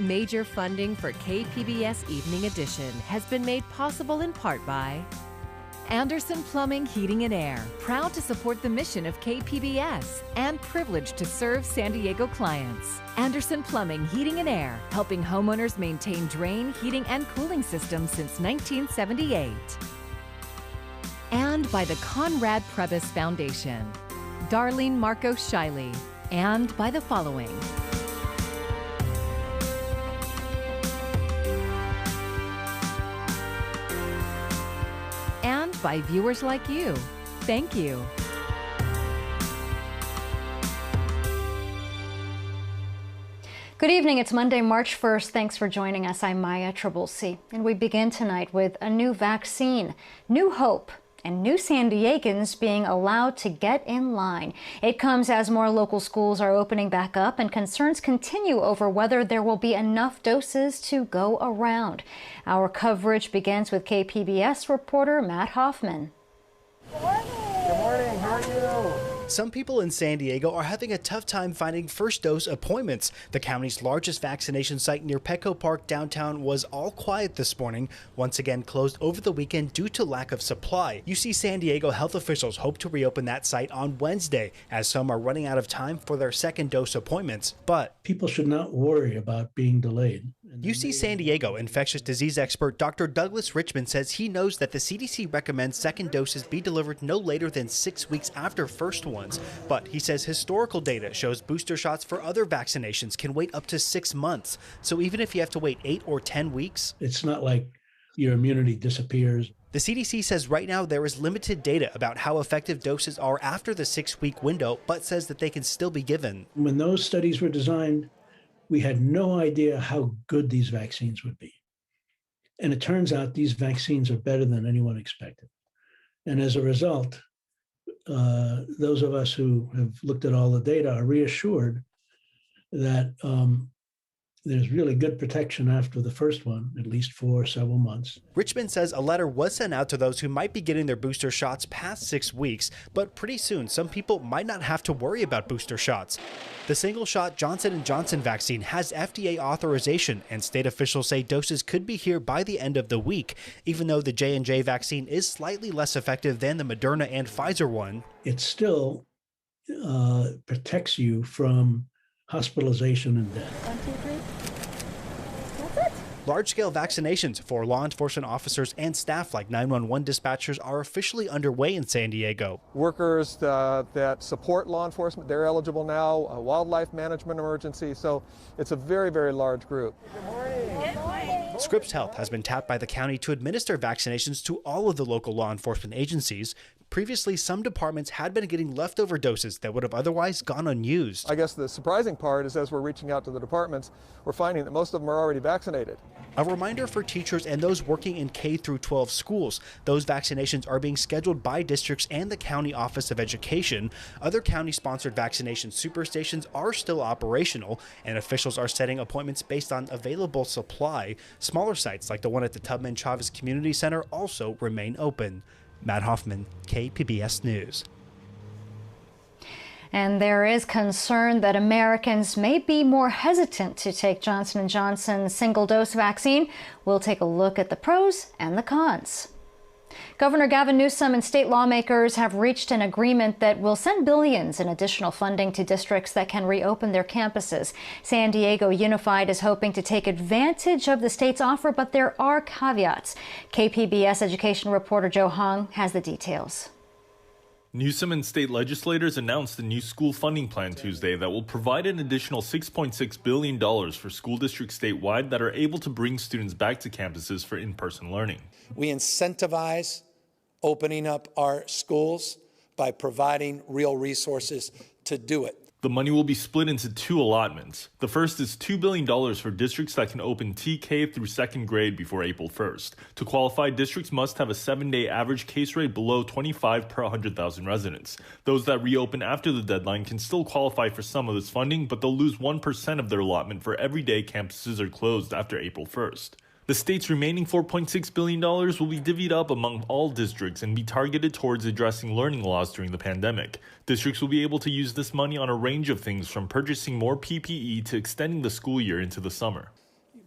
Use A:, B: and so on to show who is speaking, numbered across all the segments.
A: major funding for KPBS Evening Edition has been made possible in part by Anderson Plumbing, Heating and Air, proud to support the mission of KPBS and privileged to serve San Diego clients. Anderson Plumbing, Heating and Air, helping homeowners maintain drain, heating, and cooling systems since 1978. And by the Conrad Prebys Foundation, Darlene Marco Shiley, and by the following. And by viewers like you. Thank you.
B: Good evening. It's Monday, March 1st. Thanks for joining us. I'm Maya C. And we begin tonight with a new vaccine, new hope, and new San Diegans being allowed to get in line. It comes as more local schools are opening back up and concerns continue over whether there will be enough doses to go around. Our coverage begins with KPBS reporter Matt Hoffman.
C: Good morning. How are you?
D: Some people in San Diego are having a tough time finding first dose appointments. The county's largest vaccination site near Petco Park downtown was all quiet this morning, once again closed over the weekend due to lack of supply. UC San Diego health officials hope to reopen that site on Wednesday, as some are running out of time for their second dose appointments. But
E: people should not worry about being delayed.
D: UC San Diego infectious disease expert Dr. Douglas Richmond says he knows that the CDC recommends second doses be delivered no later than 6 weeks after first ones. But he says historical data shows booster shots for other vaccinations can wait up to 6 months. So even if you have to wait 8 or 10 weeks,
E: it's not like your immunity disappears.
D: The CDC says right now there is limited data about how effective doses are after the 6-week window, but says that they can still be given.
E: When those studies were designed, we had no idea how good these vaccines would be. And it turns out these vaccines are better than anyone expected. And as a result, those of us who have looked at all the data are reassured that there's really good protection after the first one, at least for several months.
D: Richmond says a letter was sent out to those who might be getting their booster shots past 6 weeks, but pretty soon some people might not have to worry about booster shots. The single-shot Johnson & Johnson vaccine has FDA authorization, and state officials say doses could be here by the end of the week, even though the J&J vaccine is slightly less effective than the Moderna and Pfizer one.
E: It still protects you from hospitalization and death.
B: 1, 2, 3.
D: Large-scale vaccinations for law enforcement officers and staff like 911 dispatchers are officially underway in San Diego.
C: Workers that support law enforcement, they're eligible now, a wildlife management emergency, so it's a very, very large group. Good morning.
D: Scripps Health has been tapped by the county to administer vaccinations to all of the local law enforcement agencies. Previously, some departments had been getting leftover doses that would have otherwise gone unused.
C: I guess the surprising part is as we're reaching out to the departments, we're finding that most of them are already vaccinated.
D: A reminder for teachers and those working in K-12 schools. Those vaccinations are being scheduled by districts and the County Office of Education. Other county-sponsored vaccination superstations are still operational, and officials are setting appointments based on available supply. Smaller sites like the one at the Tubman Chavez Community Center also remain open. Matt Hoffman, KPBS News.
B: And there is concern that Americans may be more hesitant to take Johnson & Johnson's single-dose vaccine. We'll take a look at the pros and the cons. Governor Gavin Newsom and state lawmakers have reached an agreement that will send billions in additional funding to districts that can reopen their campuses. San Diego Unified is hoping to take advantage of the state's offer, but there are caveats. KPBS education reporter Joe Hong has the details.
F: Newsom and state legislators announced a new school funding plan Tuesday that will provide an additional $6.6 billion for school districts statewide that are able to bring students back to campuses for in-person learning.
G: We incentivize opening up our schools by providing real resources to do it.
F: The money will be split into 2 allotments. The first is $2 billion for districts that can open TK through 2nd grade before April 1st. To qualify, districts must have a 7-day average case rate below 25 per 100,000 residents. Those that reopen after the deadline can still qualify for some of this funding, but they'll lose 1% of their allotment for every day campuses are closed after April 1st. The state's remaining $4.6 billion will be divvied up among all districts and be targeted towards addressing learning loss during the pandemic. Districts will be able to use this money on a range of things, from purchasing more PPE to extending the school year into the summer.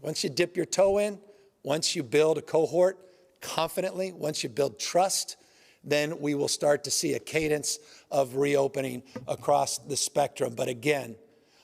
G: Once you dip your toe in, once you build a cohort confidently, once you build trust, then we will start to see a cadence of reopening across the spectrum. But again,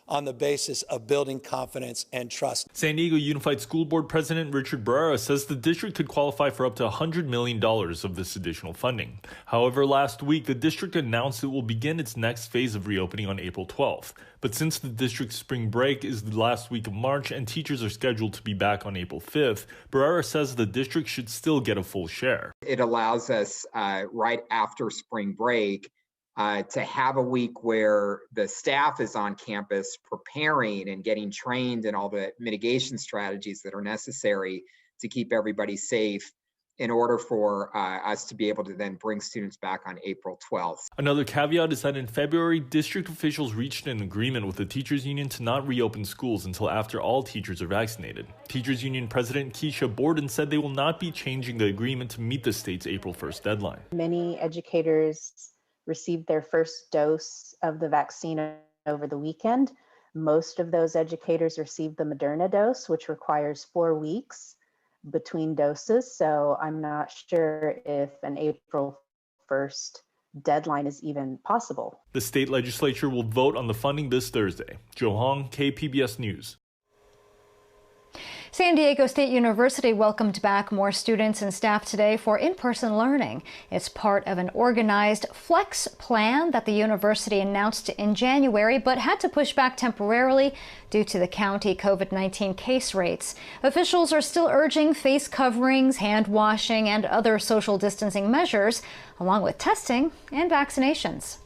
G: on the basis of building confidence and trust.
F: San Diego Unified School Board President Richard Barrera says the district could qualify for up to $100 million of this additional funding. However, last week, the district announced it will begin its next phase of reopening on April 12th. But since the district's spring break is the last week of March and teachers are scheduled to be back on April 5th, Barrera says the district should still get a full share.
H: It allows us right after spring break to have a week where the staff is on campus preparing and getting trained in all the mitigation strategies that are necessary to keep everybody safe in order for us to be able to then bring students back on April 12th.
F: Another caveat is that in February, district officials reached an agreement with the teachers union to not reopen schools until after all teachers are vaccinated. Teachers union president Keisha Borden said they will not be changing the agreement to meet the state's April 1st deadline.
I: Many educators received their first dose of the vaccine over the weekend. Most of those educators received the Moderna dose, which requires 4 weeks between doses. So I'm not sure if an April 1st deadline is even possible.
F: The state legislature will vote on the funding this Thursday. Joe Hong, KPBS News.
B: San Diego State University welcomed back more students and staff today for in-person learning. It's part of an organized flex plan that the university announced in January, but had to push back temporarily due to the county COVID-19 case rates. Officials are still urging face coverings, hand washing, and other social distancing measures, along with testing and vaccinations.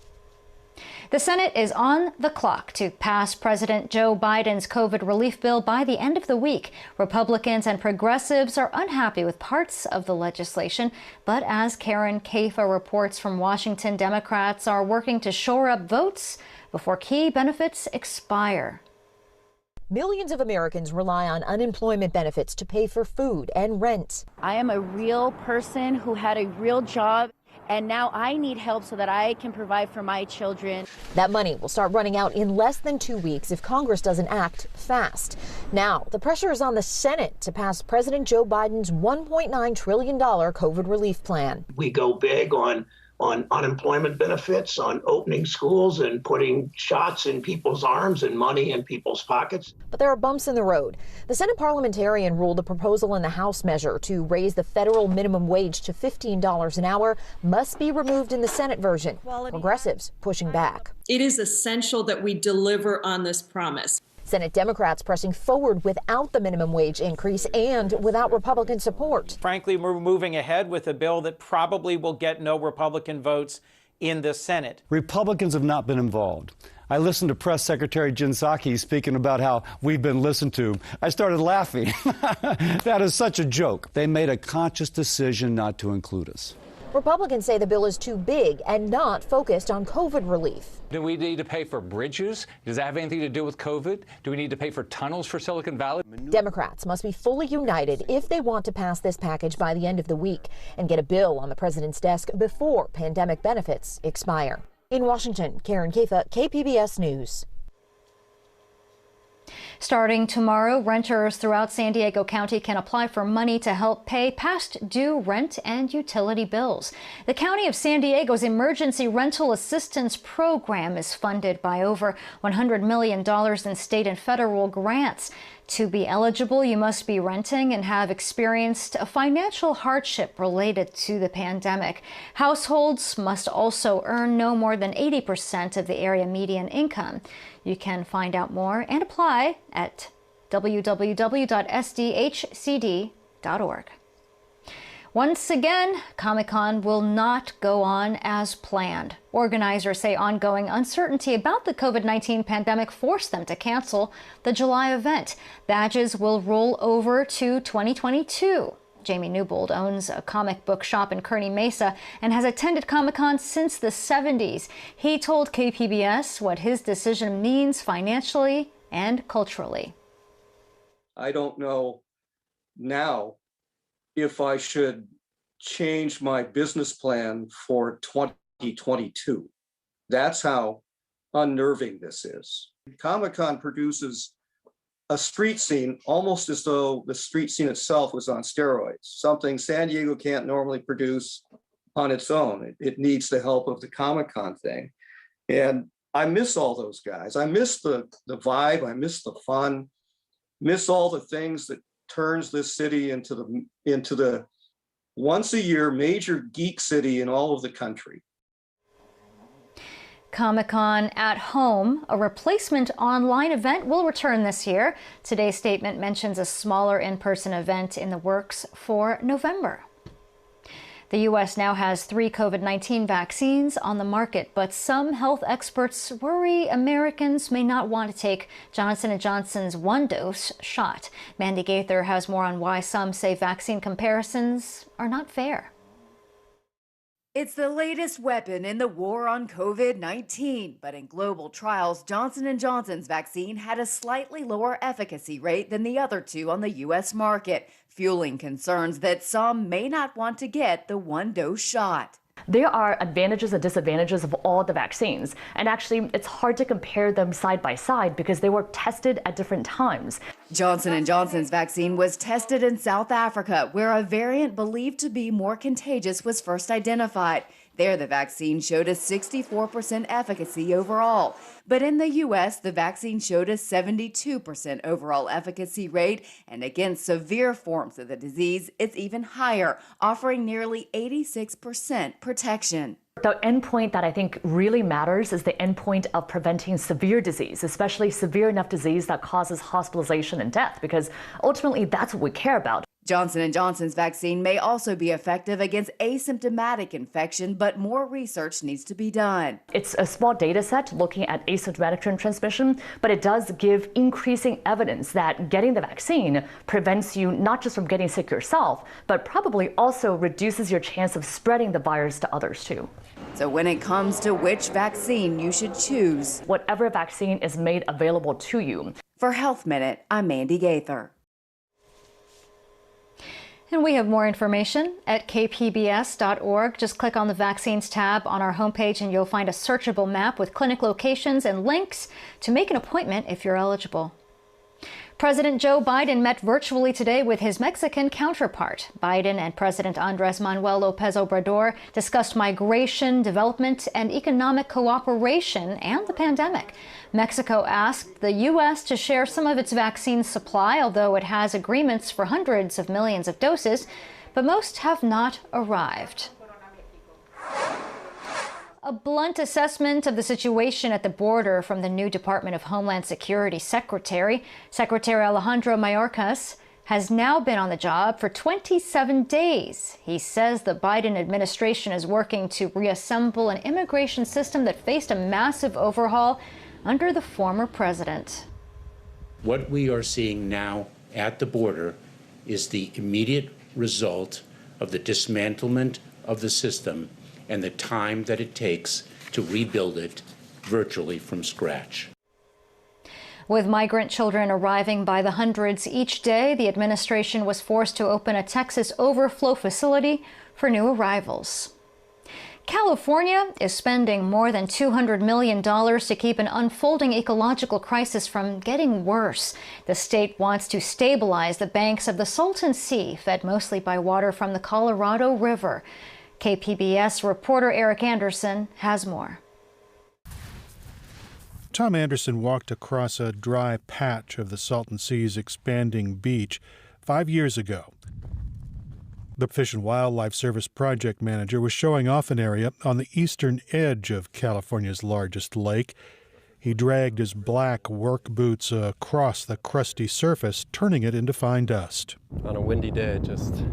B: The Senate is on the clock to pass President Joe Biden's COVID relief bill by the end of the week. Republicans and progressives are unhappy with parts of the legislation, but as Karen Kaifa reports from Washington, Democrats are working to shore up votes before key benefits expire.
J: Millions of Americans rely on unemployment benefits to pay for food and rent.
K: I am a real person who had a real job, and now I need help so that I can provide for my children.
J: That money will start running out in less than 2 weeks if Congress doesn't act fast. Now, the pressure is on the Senate to pass President Joe Biden's $1.9 trillion COVID relief plan.
L: We go big on unemployment benefits, on opening schools and putting shots in people's arms and money in people's pockets.
J: But there are bumps in the road. The Senate parliamentarian ruled a proposal in the House measure to raise the federal minimum wage to $15 an hour must be removed in the Senate version. Progressives pushing back.
M: It is essential that we deliver on this promise.
J: Senate Democrats pressing forward without the minimum wage increase and without Republican support.
N: Frankly, we're moving ahead with a bill that probably will get no Republican votes in the Senate.
O: Republicans have not been involved. I listened to Press Secretary Jen Psaki speaking about how we've been listened to. I started laughing. That is such a joke. They made a conscious decision not to include us.
J: Republicans say the bill is too big and not focused on COVID relief.
P: Do we need to pay for bridges? Does that have anything to do with COVID? Do we need to pay for tunnels for Silicon Valley?
J: Democrats must be fully united if they want to pass this package by the end of the week and get a bill on the president's desk before pandemic benefits expire. In Washington, Karen Kaifa, KPBS News.
B: Starting tomorrow, renters throughout San Diego County can apply for money to help pay past due rent and utility bills. The County of San Diego's Emergency Rental Assistance Program is funded by over $100 million in state and federal grants. To be eligible, you must be renting and have experienced a financial hardship related to the pandemic. Households must also earn no more than 80% of the area median income. You can find out more and apply at www.sdhcd.org. Once again, Comic-Con will not go on as planned. Organizers say ongoing uncertainty about the COVID-19 pandemic forced them to cancel the July event. Badges will roll over to 2022. Jamie Newbold owns a comic book shop in Kearny Mesa and has attended Comic-Con since the 70s. He told KPBS what his decision means financially and culturally.
Q: I don't know now if I should change my business plan for 2022. That's how unnerving this is. Comic-Con produces a street scene almost as though the street scene itself was on steroids, something San Diego can't normally produce on its own. It needs the help of the Comic-Con thing. And I miss all those guys. I miss the vibe. I miss the fun, miss all the things that turns this city into the once a year major geek city in all of the country.
B: Comic-Con at Home, a replacement online event, will return this year. Today's statement mentions a smaller in-person event in the works for November. The U.S. now has 3 COVID-19 vaccines on the market, but some health experts worry Americans may not want to take Johnson & Johnson's one-dose shot. Mandy Gaither has more on why some say vaccine comparisons are not fair.
R: It's the latest weapon in the war on COVID-19, but in global trials, Johnson & Johnson's vaccine had a slightly lower efficacy rate than the other 2 on the U.S. market, fueling concerns that some may not want to get the one-dose shot.
S: There are advantages and disadvantages of all the vaccines, and actually it's hard to compare them side by side because they were tested at different times.
R: Johnson & Johnson's vaccine was tested in South Africa, where a variant believed to be more contagious was first identified. There, the vaccine showed a 64% efficacy overall. But in the U.S., the vaccine showed a 72% overall efficacy rate, and against severe forms of the disease, it's even higher, offering nearly 86% protection.
S: The endpoint that I think really matters is the endpoint of preventing severe disease, especially severe enough disease that causes hospitalization and death, because ultimately that's what we care about.
R: Johnson & Johnson's vaccine may also be effective against asymptomatic infection, but more research needs to be done.
S: It's a small data set looking at asymptomatic transmission, but it does give increasing evidence that getting the vaccine prevents you not just from getting sick yourself, but probably also reduces your chance of spreading the virus to others too.
R: So when it comes to which vaccine you should choose,
S: whatever vaccine is made available to you.
R: For Health Minute, I'm Mandy Gaither.
B: And we have more information at kpbs.org. Just click on the Vaccines tab on our homepage and you'll find a searchable map with clinic locations and links to make an appointment if you're eligible. President Joe Biden met virtually today with his Mexican counterpart. Biden and President Andrés Manuel López Obrador discussed migration, development, and economic cooperation and the pandemic. Mexico asked the U.S. to share some of its vaccine supply, although it has agreements for hundreds of millions of doses, but most have not arrived. A blunt assessment of the situation at the border from the new Department of Homeland Security Secretary Alejandro Mayorkas has now been on the job for 27 days. He says the Biden administration is working to reassemble an immigration system that faced a massive overhaul under the former president.
T: What we are seeing now at the border is the immediate result of the dismantlement of the system and the time that it takes to rebuild it virtually from scratch.
B: With migrant children arriving by the hundreds each day, the administration was forced to open a Texas overflow facility for new arrivals. California is spending more than $200 million to keep an unfolding ecological crisis from getting worse. The state wants to stabilize the banks of the Salton Sea, fed mostly by water from the Colorado River. KPBS reporter Eric Anderson has more.
U: Tom Anderson walked across a dry patch of the Salton Sea's expanding beach 5 years ago. The Fish and Wildlife Service project manager was showing off an area on the eastern edge of California's largest lake. He dragged his black work boots across the crusty surface, turning it into fine dust.
V: On a windy day, just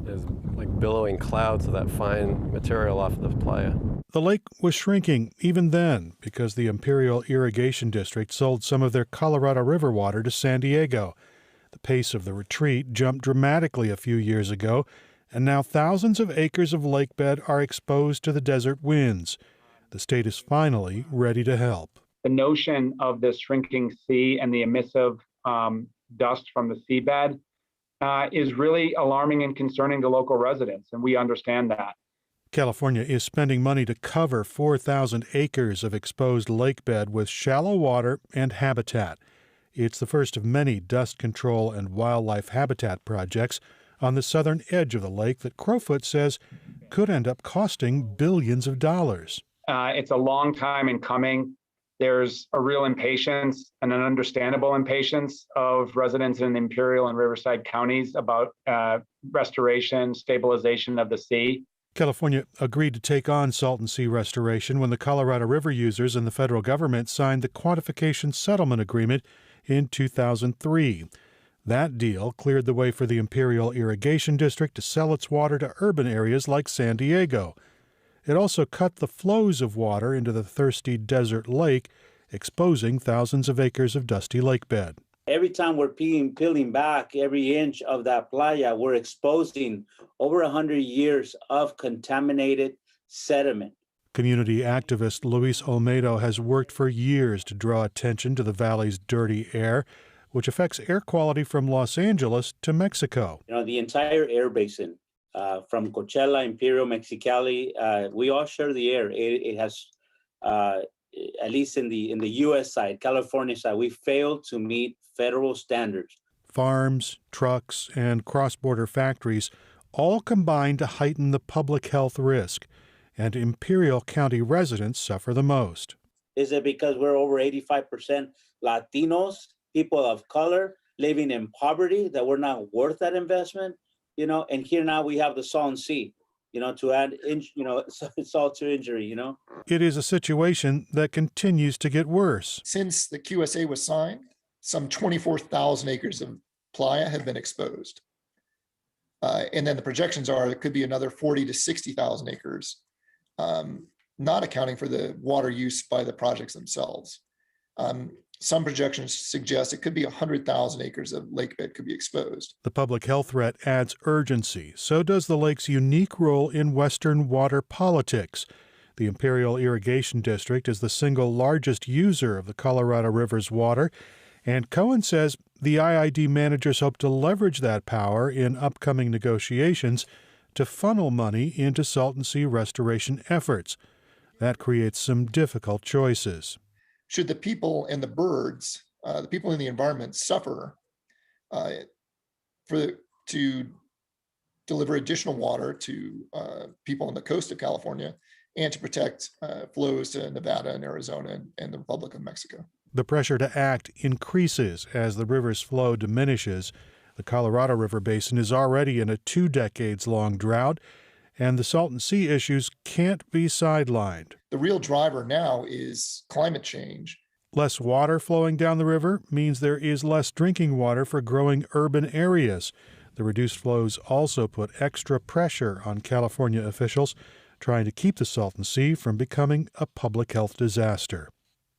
V: is like billowing clouds of that fine material off of the playa.
U: The lake was shrinking even then because the Imperial Irrigation District sold some of their Colorado River water to San Diego. The pace of the retreat jumped dramatically a few years ago, and now thousands of acres of lake bed are exposed to the desert winds. The state is finally ready to help.
W: The notion of the shrinking sea and the emissive dust from the seabed is really alarming and concerning to local residents, and we understand that.
U: California is spending money to cover 4,000 acres of exposed lake bed with shallow water and habitat. It's the first of many dust control and wildlife habitat projects on the southern edge of the lake that Crowfoot says could end up costing billions of dollars.
W: It's a long time in coming. There's a real impatience and an understandable impatience of residents in Imperial and Riverside counties about restoration, stabilization of the sea.
U: California agreed to take on Salton Sea restoration when the Colorado River users and the federal government signed the Quantification Settlement Agreement in 2003. That deal cleared the way for the Imperial Irrigation District to sell its water to urban areas like San Diego. It also cut the flows of water into the thirsty desert lake, exposing thousands of acres of dusty lake bed.
A: Every time we're peeling back every inch of that playa, we're exposing over 100 years of contaminated sediment.
U: Community activist Luis Olmedo has worked for years to draw attention to the valley's dirty air, which affects air quality from Los Angeles to Mexico.
A: The entire air basin, from Coachella, Imperial, Mexicali, we all share the air. It has, at least in the U.S. side, California side, we failed to meet federal standards.
U: Farms, trucks, and cross-border factories all combine to heighten the public health risk, and Imperial County residents suffer the most.
A: Is it because we're over 85% Latinos, people of color, living in poverty, that we're not worth that investment? And here now we have the Salton Sea, to add, salt to injury,
U: It is a situation that continues to get worse.
C: Since the QSA was signed, some 24,000 acres of playa have been exposed. And then the projections are it could be another 40 to 60,000 acres, not accounting for the water use by the projects themselves. Some projections suggest it could be 100,000 acres of lake bed could be exposed.
U: The public health threat adds urgency. So does the lake's unique role in Western water politics. The Imperial Irrigation District is the single largest user of the Colorado River's water, and Cohen says the IID managers hope to leverage that power in upcoming negotiations to funnel money into Salton Sea restoration efforts. That creates some difficult choices.
C: Should the people and the birds, the people in the environment suffer to deliver additional water to people on the coast of California and to protect flows to Nevada and Arizona and the Republic of Mexico?
U: The pressure to act increases as the river's flow diminishes. The Colorado River Basin is already in a 2 decades-long drought, and the Salton Sea issues can't be sidelined.
C: The real driver now is climate change.
U: Less water flowing down the river means there is less drinking water for growing urban areas. The reduced flows also put extra pressure on California officials trying to keep the Salton Sea from becoming a public health disaster.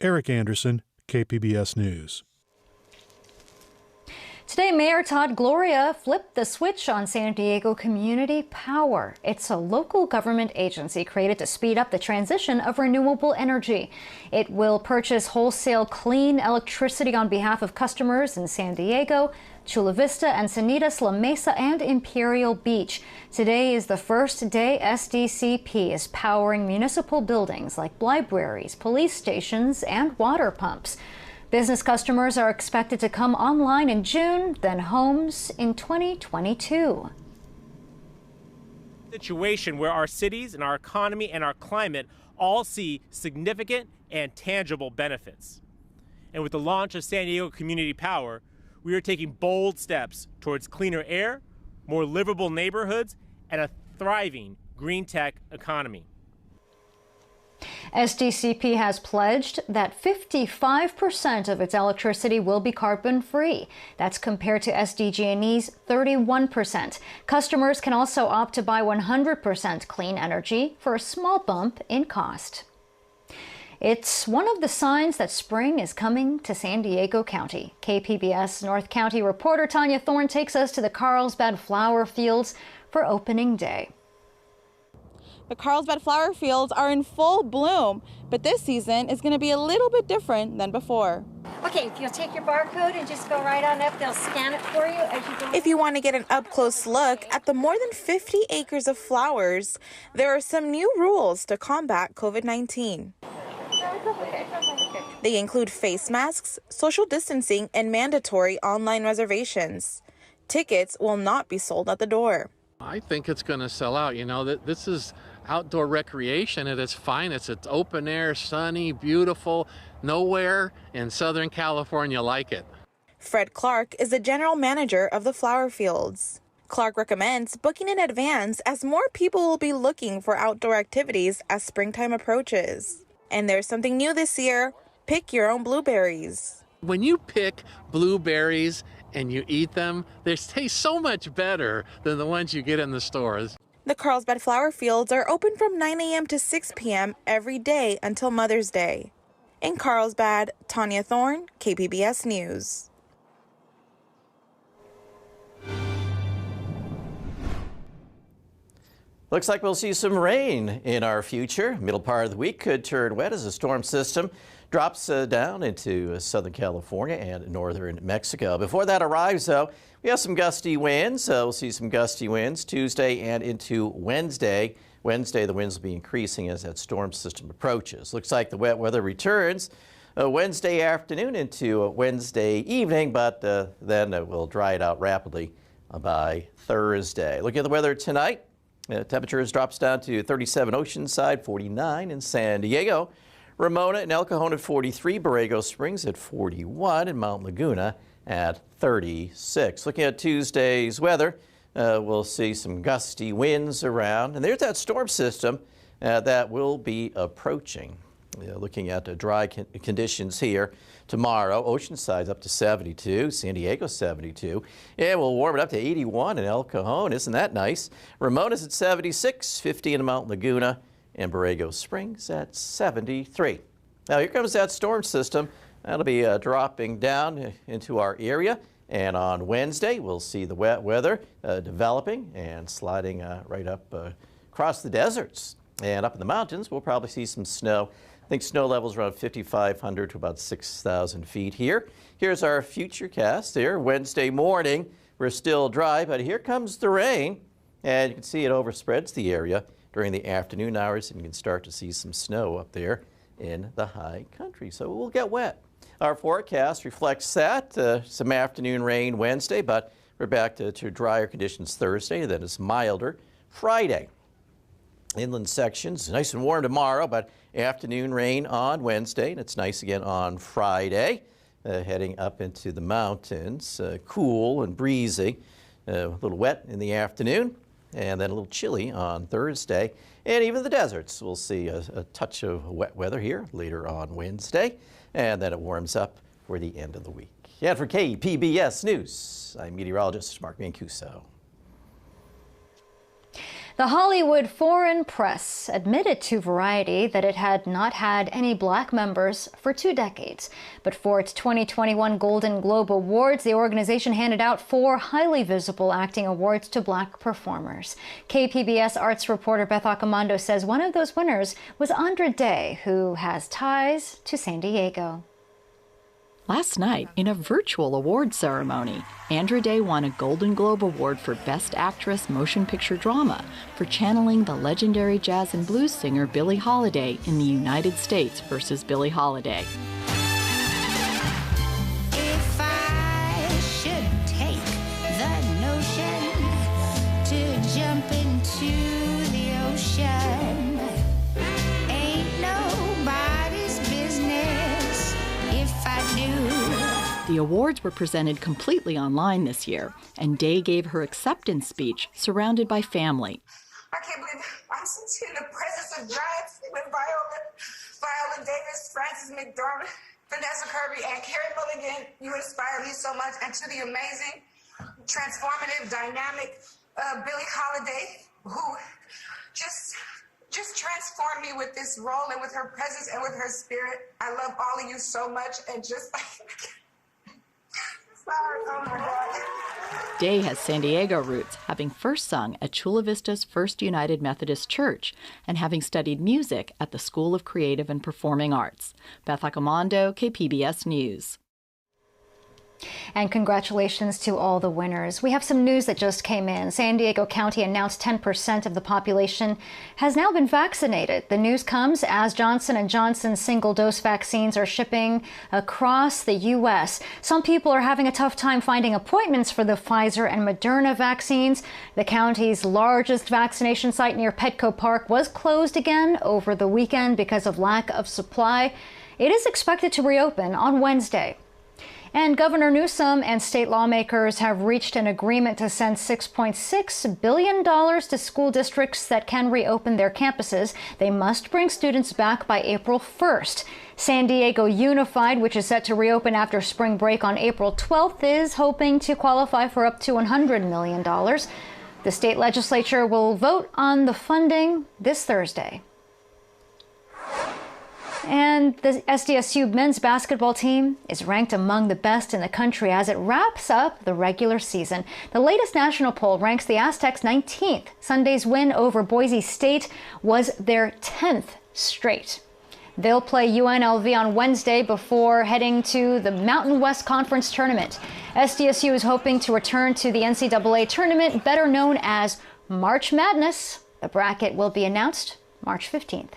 U: Eric Anderson, KPBS News.
B: Today, Mayor Todd Gloria flipped the switch on San Diego Community Power. It's a local government agency created to speed up the transition of renewable energy. It will purchase wholesale clean electricity on behalf of customers in San Diego, Chula Vista, Encinitas, La Mesa, and Imperial Beach. Today is the first day SDCP is powering municipal buildings like libraries, police stations, and water pumps. Business customers are expected to come online in June, then homes in 2022.
E: Situation where our cities and our economy and our climate all see significant and tangible benefits. And with the launch of San Diego Community Power, we are taking bold steps towards cleaner air, more livable neighborhoods, and a thriving green tech economy.
B: SDCP has pledged that 55% of its electricity will be carbon-free. That's compared to SDG&E's 31%. Customers can also opt to buy 100% clean energy for a small bump in cost. It's one of the signs that spring is coming to San Diego County. KPBS North County reporter Tanya Thorne takes us to the Carlsbad flower fields for opening day.
D: The Carlsbad flower fields are in full bloom, but this season is going to be a little bit different than before.
G: Okay, if you'll take your barcode and just go right on up, they'll scan it for you as you go.
D: If you want to get an up-close look at the more than 50 acres of flowers, there are some new rules to combat COVID-19. They include face masks, social distancing, and mandatory online reservations. Tickets will not be sold at the door.
H: I think it's going to sell out. You know, that this is outdoor recreation at its finest. It's open air, sunny, beautiful. Nowhere in Southern California like it.
D: Fred Clark is the general manager of the flower fields. Clark recommends booking in advance as more people will be looking for outdoor activities as springtime approaches. And there's something new this year. Pick your own blueberries.
H: When you pick blueberries and you eat them, they taste so much better than the ones you get in the stores.
D: The Carlsbad flower fields are open from 9 a.m. to 6 p.m. every day until Mother's Day. In Carlsbad, Tanya Thorne, KPBS News.
X: Looks like we'll see some rain in our future. Middle part of the week could turn wet as a storm system drops down into Southern California and northern Mexico. Before that arrives, though, we have some gusty winds. We'll see some gusty winds Tuesday and into Wednesday. Wednesday, the winds will be increasing as that storm system approaches. Looks like the wet weather returns Wednesday afternoon into Wednesday evening, but then it will dry it out rapidly by Thursday. Looking at the weather tonight, temperatures drops down to 37 Oceanside, 49 in San Diego, Ramona and El Cajon at 43, Borrego Springs at 41, and Mount Laguna at 36. Looking at Tuesday's weather, we'll see some gusty winds around, and there's that storm system that will be approaching. Looking at the dry conditions here tomorrow, Oceanside's up to 72, San Diego 72, and we'll warm it up to 81 in El Cajon. Isn't that nice? Ramona's at 76, 50 in Mount Laguna, and Borrego Springs at 73. Now here comes that storm system. That'll be dropping down into our area. And on Wednesday, we'll see the wet weather developing and sliding right up across the deserts. And up in the mountains, we'll probably see some snow. I think snow levels around 5,500 to about 6,000 feet here. Here's our future cast there. Wednesday morning, we're still dry, but here comes the rain. And you can see it overspreads the area during the afternoon hours, and you can start to see some snow up there in the high country. So we'll get wet. Our forecast reflects that. Some afternoon rain Wednesday, but we're back to drier conditions Thursday. Then it's milder Friday. Inland sections, nice and warm tomorrow, but afternoon rain on Wednesday, and it's nice again on Friday. Heading up into the mountains, cool and breezy, a little wet in the afternoon, and then a little chilly on Thursday. And even the deserts, we'll see a touch of wet weather here later on Wednesday, and then it warms up for the end of the week. And for KPBS News, I'm meteorologist Mark Mancuso.
B: The Hollywood Foreign Press admitted to Variety that it had not had any black members for 2 decades. But for its 2021 Golden Globe Awards, the organization handed out 4 highly visible acting awards to black performers. KPBS arts reporter Beth Accomando says one of those winners was Andra Day, who has ties to San Diego.
Y: Last night, in a virtual award ceremony, Andra Day won a Golden Globe Award for Best Actress Motion Picture Drama for channeling the legendary jazz and blues singer Billie Holiday in The United States versus Billie Holiday.
Z: If I should take the notion to jump into the ocean, ain't nobody's business if I do.
Y: The awards were presented completely online this year, and Day gave her acceptance speech surrounded by family.
Z: I can't believe I'm sitting in the presence of giants with Viola Davis, Frances McDormand, Vanessa Kirby, and Carey Mulligan. You inspire me so much, and to the amazing, transformative, dynamic Billie Holiday, who just transformed me with this role and with her presence and with her spirit. I love all of you so much, and just sorry, oh my God.
Y: Day has San Diego roots, having first sung at Chula Vista's First United Methodist Church and having studied music at the School of Creative and Performing Arts. Beth Accomando, KPBS News.
B: And congratulations to all the winners. We have some news that just came in. San Diego County announced 10% of the population has now been vaccinated. The news comes as Johnson & Johnson's single-dose vaccines are shipping across the U.S. Some people are having a tough time finding appointments for the Pfizer and Moderna vaccines. The county's largest vaccination site near Petco Park was closed again over the weekend because of lack of supply. It is expected to reopen on Wednesday. And Governor Newsom and state lawmakers have reached an agreement to send $6.6 billion to school districts that can reopen their campuses. They must bring students back by April 1st. San Diego Unified, which is set to reopen after spring break on April 12th, is hoping to qualify for up to $100 million. The state legislature will vote on the funding this Thursday. And the SDSU men's basketball team is ranked among the best in the country as it wraps up the regular season. The latest national poll ranks the Aztecs 19th. Sunday's win over Boise State was their 10th straight. They'll play UNLV on Wednesday before heading to the Mountain West Conference tournament. SDSU is hoping to return to the NCAA tournament, better known as March Madness. The bracket will be announced March 15th.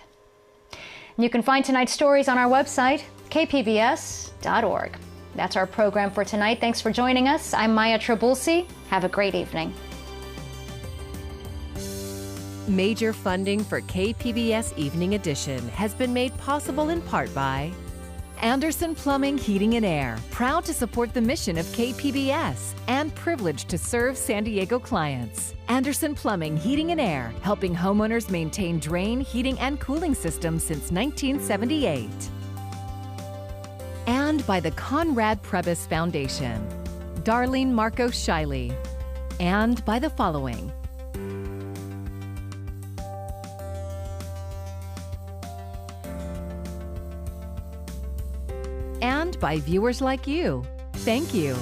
B: You can find tonight's stories on our website, kpbs.org. That's our program for tonight. Thanks for joining us. I'm Maya Trabulsi. Have a great evening.
F: Major funding for KPBS Evening Edition has been made possible in part by Anderson Plumbing, Heating and Air, proud to support the mission of KPBS and privileged to serve San Diego clients. Anderson Plumbing, Heating and Air, helping homeowners maintain drain, heating, and cooling systems since 1978. And by the Conrad Prebys Foundation, Darlene Marco Shiley. And by the following: and by viewers like you. Thank you.